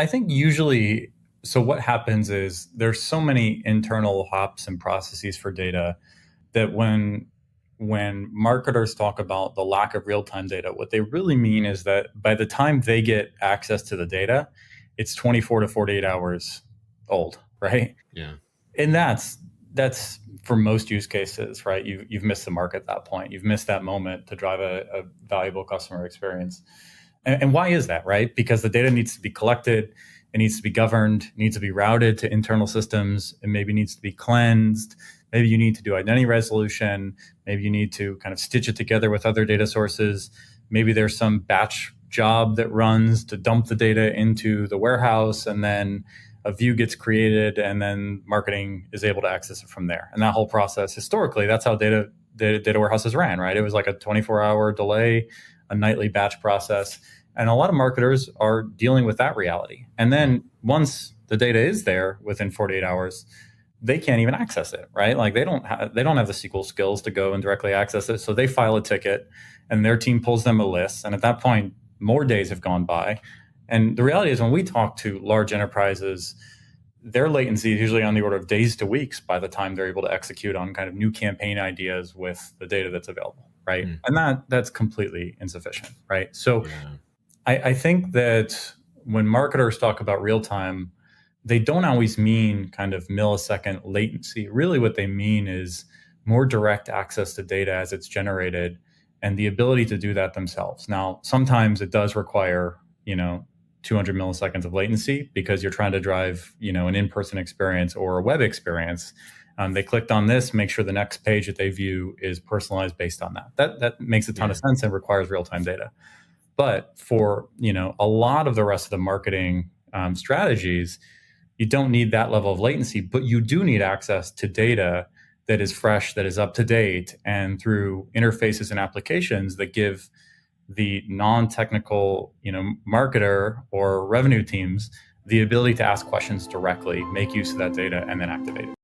I think usually, so what happens is there's so many internal hops and processes for data that when marketers talk about the lack of real-time data, what they really mean is that by the time they get access to the data, it's 24 to 48 hours old, right? Yeah. And that's for most use cases, right? You've missed the mark at that point. You've missed that moment to drive a valuable customer experience. And why is that, right? Because the data needs to be collected, it needs to be governed, it needs to be routed to internal systems, and maybe needs to be cleansed. Maybe you need to do identity resolution. Maybe you need to kind of stitch it together with other data sources. Maybe there's some batch job that runs to dump the data into the warehouse, and then a view gets created, and then marketing is able to access it from there. And that whole process, historically, that's how data warehouses ran, right? It was like a 24-hour delay, a nightly batch process. And a lot of marketers are dealing with that reality. And then once the data is there within 48 hours, they can't even access it, right? Like they don't have the SQL skills to go and directly access it. So they file a ticket and their team pulls them a list. And at that point, more days have gone by. And the reality is when we talk to large enterprises, their latency is usually on the order of days to weeks by the time they're able to execute on kind of new campaign ideas with the data that's available, right? And that's completely insufficient, right? So I think that when marketers talk about real time, they don't always mean kind of millisecond latency. Really what they mean is more direct access to data as it's generated and the ability to do that themselves. Now, sometimes it does require, 200 milliseconds of latency because you're trying to drive, an in-person experience or a web experience. They clicked on this, make sure the next page that they view is personalized based on that. That makes a ton of sense and requires real-time data. But for, a lot of the rest of the marketing strategies, you don't need that level of latency, but you do need access to data that is fresh, that is up to date, and through interfaces and applications that give the non-technical, marketer or revenue teams the ability to ask questions directly, make use of that data, and then activate it.